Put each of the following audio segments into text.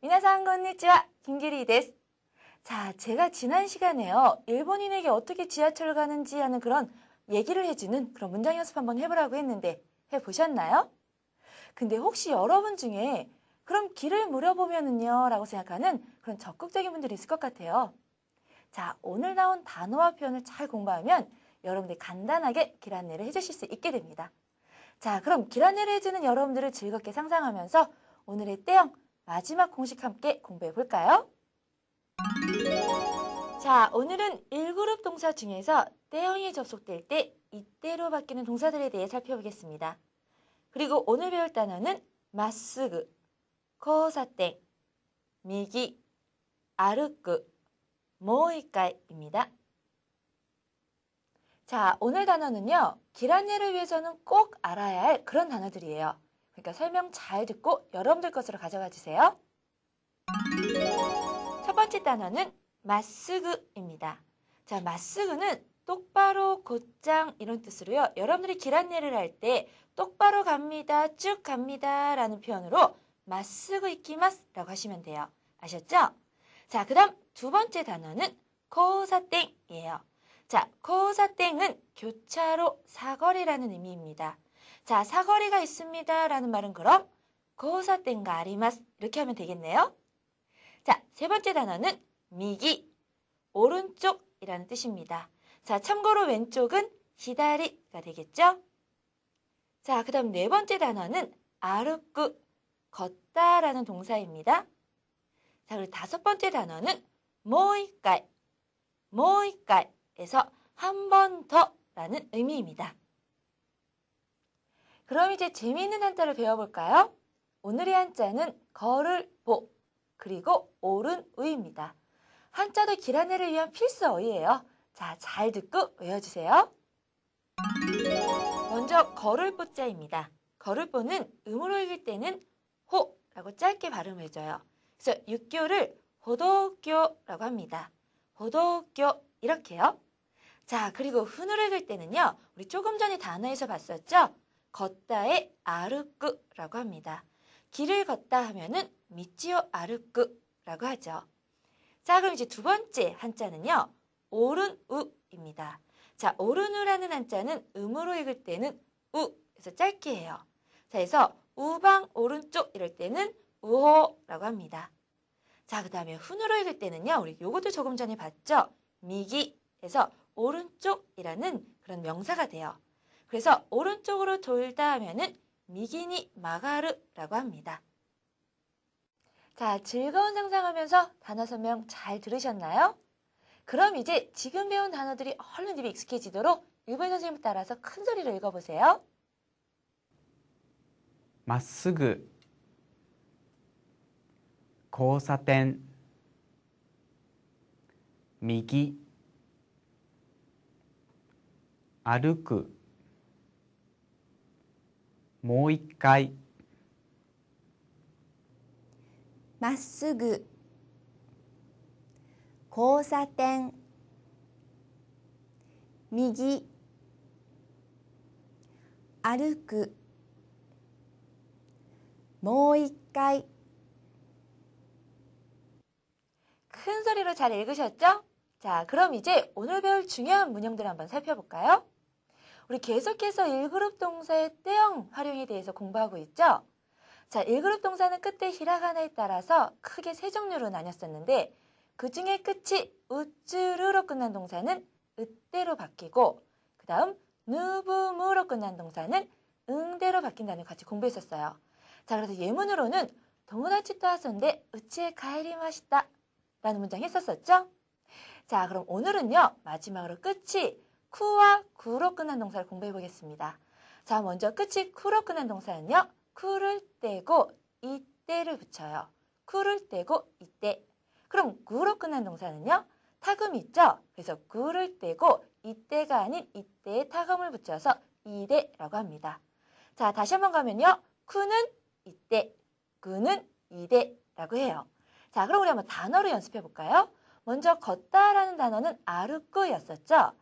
미나상 건니치와 김기리 데스. 자, 제가 지난 시간에요. 일본인에게 어떻게 지하철을 가는지 하는 그런 얘기를 해주는 그런 문장 연습 한번 해보라고 했는데 해보셨나요? 근데 혹시 여러분 중에 그럼 길을 물어보면은요 라고 생각하는 그런 적극적인 분들이 있을 것 같아요. 자, 오늘 나온 단어와 표현을 잘 공부하면 여러분들이 간단하게 길 안내를 해주실 수 있게 됩니다. 자, 그럼 길 안내를 해주는 여러분들을 즐겁게 상상하면서 오늘의 때형 마지막 공식 함께 공부해 볼까요? 자, 오늘은 1그룹 동사 중에서 때형이 접속될 때 이때로 바뀌는 동사들에 대해 살펴보겠습니다. 그리고 오늘 배울 단어는 마쓰그, 코사땡, 미기, 아르크, 모이까이입니다. 자, 오늘 단어는요. 길 안내를 위해서는 꼭 알아야 할 그런 단어들이에요. 그러니까 설명 잘 듣고 여러분들 것으로 가져가 주세요. 첫 번째 단어는 마쓰그입니다. 자, 마쓰그는 똑바로, 곧장 이런 뜻으로요. 여러분들이 길 안내를 할 때 똑바로 갑니다, 쭉 갑니다 라는 표현으로 마쓰그 이키마스라고 하시면 돼요. 아셨죠? 자, 그 다음 두 번째 단어는 코사땡이에요. 자, 코사땡은 교차로, 사거리라는 의미입니다. 자, 사거리가 있습니다 라는 말은 그럼 코사땡가 아리마스 이렇게 하면 되겠네요. 자, 세 번째 단어는 미기, 오른쪽이라는 뜻입니다. 자, 참고로 왼쪽은 히다리가 되겠죠? 자, 그 다음 네 번째 단어는 아르크, 걷다라는 동사입니다. 자, 그리고 다섯 번째 단어는 모이까이, 모이까이에서 한 번 더라는 의미입니다. 그럼 이제 재미있는 한자를 배워볼까요? 오늘의 한자는 걸을 보, 그리고 오른의입니다. 한자도 길 안내를 위한 필수 어휘예요. 자, 잘 듣고 외워주세요. 먼저 걸을 보자입니다. 걸을 보는 음으로 읽을 때는 호라고 짧게 발음을 해줘요. 그래서 육교를 호도교라고 합니다. 호도교 이렇게요. 자, 그리고 훈으로 읽을 때는요. 우리 조금 전에 단어에서 봤었죠? 걷다의 아르크라고 합니다. 길을 걷다 하면은 미치오 아르크라고 하죠. 자, 그럼 이제 두 번째 한자는요. 오른우입니다. 자, 오른우라는 한자는 음으로 읽을 때는 우, 그래서 짧게 해요. 자, 그래서 우방 오른쪽 이럴 때는 우호라고 합니다. 자, 그 다음에 훈으로 읽을 때는요. 우리 요것도 조금 전에 봤죠? 미기에서 오른쪽이라는 그런 명사가 돼요. 그래서 오른쪽으로 돌다 하면은 미기니 마가르라고 합니다. 자, 즐거운 상상하면서 단어 설명 잘 들으셨나요? 그럼 이제 지금 배운 단어들이 얼른 입에 익숙해지도록 유배 선생님 따라서 큰 소리로 읽어보세요. まっすぐ交差点右歩くもう一回 まっすぐ交差点右歩くもう一回 큰 소리로 잘 읽으셨죠? 자, 그럼 이제 오늘 배울 중요한 문형들 한번 살펴볼까요? 우리 계속해서 1그룹 동사의 때형 활용에 대해서 공부하고 있죠? 자, 1그룹 동사는 끝에 히라가나에 따라서 크게 세 종류로 나뉘었었는데 그 중에 끝이 우츠르로 끝난 동사는 으때로 바뀌고 그 다음 누부무로 끝난 동사는 응대로 바뀐다는 걸 같이 공부했었어요. 자, 그래서 예문으로는 도모다치 또 왔었는데 우치에 가에리마시다 라는 문장 했었었죠? 자, 그럼 오늘은요 마지막으로 끝이 쿠와 구로 끝난 동사를 공부해 보겠습니다. 자, 먼저 끝이 쿠로 끝난 동사는요 쿠를 떼고 이때를 붙여요. 쿠를 떼고 이때. 그럼 구로 끝난 동사는요 타금 있죠? 그래서 구를 떼고 이때가 아닌 이때에 타금을 붙여서 이대라고 합니다. 자, 다시 한번 가면요 쿠는 이때, 구는 이대라고 해요. 자, 그럼 우리 한번 단어로 연습해 볼까요? 먼저 걷다라는 단어는 아르크였었죠?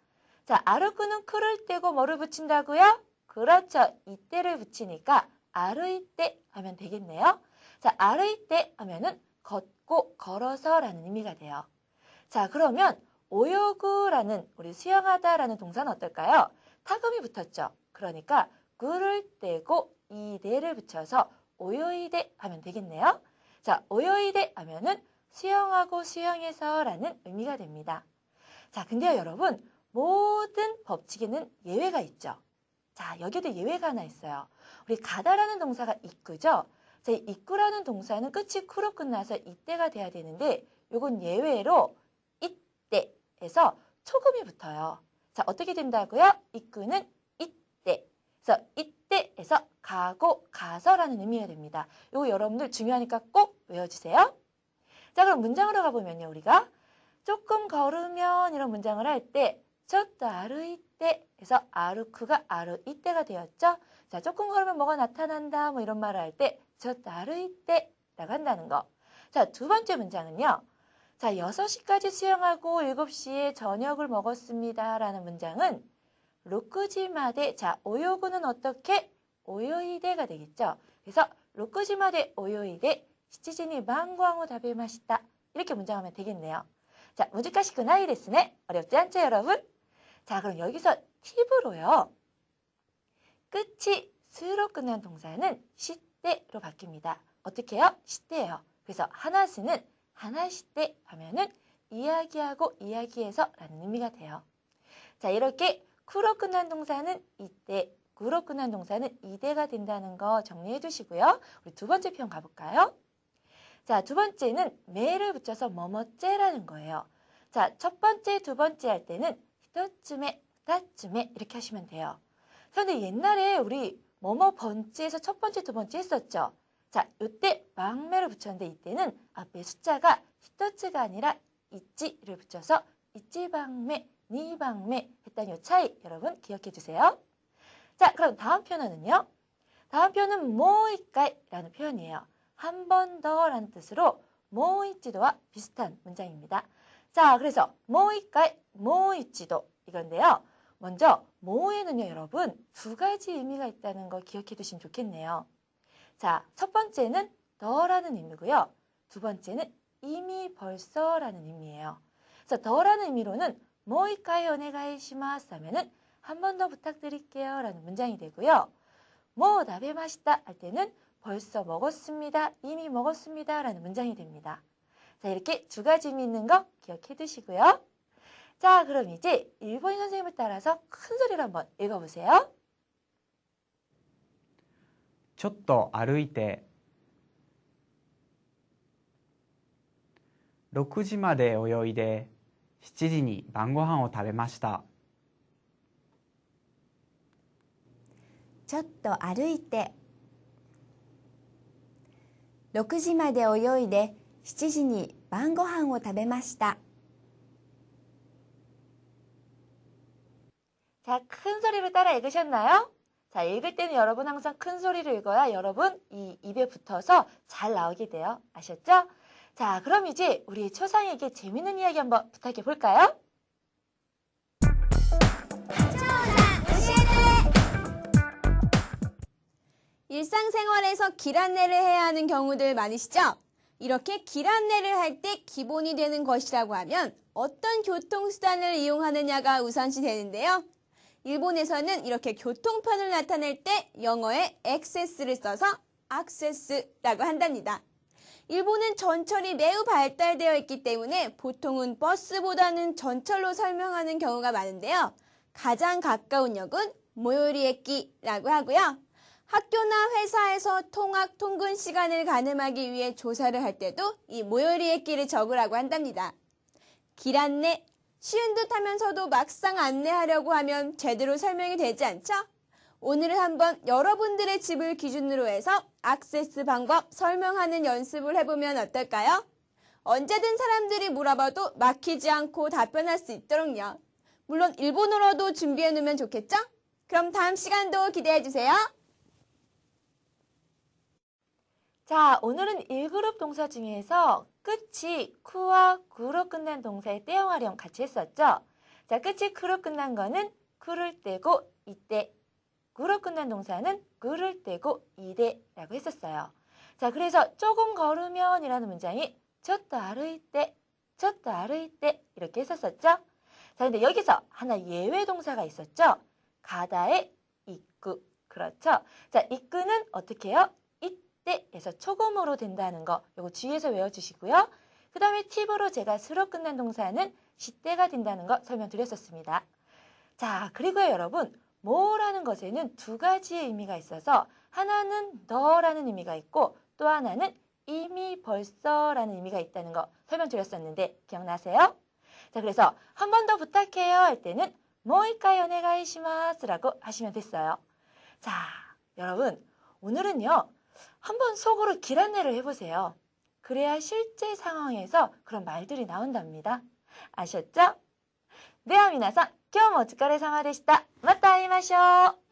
자, 아르크는 쿠를 떼고 뭐를 붙인다고요? 그렇죠. 이때를 붙이니까 아르이때 하면 되겠네요. 자, 아르이때 하면은 걷고 걸어서라는 의미가 돼요. 자, 그러면 오요구라는 우리 수영하다라는 동사는 어떨까요? 타금이 붙었죠. 그러니까 구를 떼고 이대를 붙여서 오요이대 하면 되겠네요. 자, 오요이대 하면은 수영하고 수영해서라는 의미가 됩니다. 자, 근데요, 여러분, 모든 법칙에는 예외가 있죠. 자, 여기도 예외가 하나 있어요. 우리 가다라는 동사가 이끄죠? 자, 이 이끄라는 동사는 끝이 쿠로 끝나서 이때가 돼야 되는데 요건 예외로 이때에서 초금이 붙어요. 자, 어떻게 된다고요? 이끄는 이때. 그래서 이때에서 가고 가서라는 의미가 됩니다. 요거 여러분들 중요하니까 꼭 외워주세요. 자, 그럼 문장으로 가보면요, 우리가 조금 걸으면 이런 문장을 할 때 쫓도 아르이때 해서 아르크가 아르이때가 되었죠. 자, 조금 걸으면 뭐가 나타난다 뭐 이런 말을 할 때 쫓도 아르이때라고 한다는 거. 자, 두 번째 문장은요. 자, 6시까지 수영하고 7시에 저녁을 먹었습니다 라는 문장은 로쿠지마데, 자, 오요구는 어떻게? 오요이데가 되겠죠. 그래서 로쿠지마데 오요이데 시치지니 망고항を食べました. 이렇게 문장하면 되겠네요. 자, 무지까시くないですね. 어렵지 않죠, 여러분? 자, 그럼 여기서 팁으로요. 끝이 스로 끝난 동사는 시대로 바뀝니다. 어떻게 해요? 시대예요. 그래서 하나스는 하나시대 하면은 이야기하고 이야기해서 라는 의미가 돼요. 자, 이렇게 쿠로 끝난 동사는 이때, 구로 끝난 동사는 이대가 된다는 거 정리해 두시고요. 우리 두 번째 표현 가볼까요? 자, 두 번째는 매를 붙여서 뭐뭐째라는 거예요. 자, 첫 번째, 두 번째 할 때는 히토츠메, 후다츠메 이렇게 하시면 돼요. 그런데 옛날에 우리 뭐뭐 번째에서 첫 번째, 두 번째 했었죠. 자, 이때 막매를 붙였는데 이때는 앞에 숫자가 히토츠가 아니라 이치를 붙여서 이치방매, 니방매 했다는 이 차이 여러분 기억해 주세요. 자, 그럼 다음 표현은요. 다음 표현은 모이까이라는 표현이에요. 한 번 더라는 뜻으로 모이치도와 비슷한 문장입니다. 자, 그래서 모이까이, 모이치도 이건데요. 먼저 모에는요, 여러분 두 가지 의미가 있다는 거 기억해 두시면 좋겠네요. 자, 첫 번째는 더라는 의미고요. 두 번째는 이미 벌써라는 의미예요. 그래서 더라는 의미로는 모이까이 오네가이시마스 하면은 한 번 더 부탁드릴게요 라는 문장이 되고요. 뭐 다베마시다 할 때는 벌써 먹었습니다, 이미 먹었습니다 라는 문장이 됩니다. 자, 이렇게 두 가지 의미 있는 거 기억해 두시고요. 자, 그럼 이제 일본인 선생님을 따라서 큰 소리로 한번 읽어보세요. ちょっと歩いて6時まで泳いで7時に晩ご飯を食べました。ちょっと歩いて6時まで泳いで7時に晩ご飯を食べました。 자, 큰 소리로 따라 읽으셨나요? 자, 읽을 때는 여러분 항상 큰 소리로 읽어야 여러분 이 입에 붙어서 잘 나오게 돼요. 아셨죠? 자, 그럼 이제 우리 초상에게 재밌는 이야기 한번 부탁해 볼까요? 일상생활에서 길 안내를 해야 하는 경우들 많으시죠? 이렇게 길 안내를 할 때 기본이 되는 것이라고 하면 어떤 교통수단을 이용하느냐가 우선시 되는데요. 일본에서는 이렇게 교통편을 나타낼 때 영어의 access를 써서 access라고 한답니다. 일본은 전철이 매우 발달되어 있기 때문에 보통은 버스보다는 전철로 설명하는 경우가 많은데요. 가장 가까운 역은 모요리에키라고 하고요. 학교나 회사에서 통학, 통근 시간을 가늠하기 위해 조사를 할 때도 이 모요리에키를 적으라고 한답니다. 길 안내, 쉬운 듯 하면서도 막상 안내하려고 하면 제대로 설명이 되지 않죠? 오늘은 한번 여러분들의 집을 기준으로 해서 액세스 방법 설명하는 연습을 해보면 어떨까요? 언제든 사람들이 물어봐도 막히지 않고 답변할 수 있도록요. 물론 일본어로도 준비해놓으면 좋겠죠? 그럼 다음 시간도 기대해주세요. 자, 오늘은 1그룹 동사 중에서 끝이 쿠와 구로 끝난 동사의 때형 활용 같이 했었죠? 자, 끝이 쿠로 끝난 거는 쿠를 떼고 이때, 구로 끝난 동사는 구를 떼고 이대라고 했었어요. 자, 그래서 조금 걸으면이라는 문장이ちょっと歩いて, ちょっと歩いて 이렇게 했었었죠? 자, 근데 여기서 하나 예외 동사가 있었죠? 가다에 이끄. 그렇죠? 자, 이끄는 어떻게 해요? 이때에서 초금으로 된다는 거 요거 주의해서 외워주시고요. 그 다음에 팁으로 제가 스로 끝난 동사는 시때가 된다는 거 설명드렸었습니다. 자, 그리고요 여러분 뭐라는 것에는 두 가지의 의미가 있어서 하나는 너라는 의미가 있고 또 하나는 이미 벌써라는 의미가 있다는 거 설명드렸었는데 기억나세요? 자, 그래서 한 번 더 부탁해요 할 때는 모이카이 오네가이시마스라고 하시면 됐어요. 자, 여러분 오늘은요 한번 속으로 길 안내를 해보세요. 그래야 실제 상황에서 그런 말들이 나온답니다. 아셨죠? では皆さん、今日もお疲れ様でした。また会いましょう。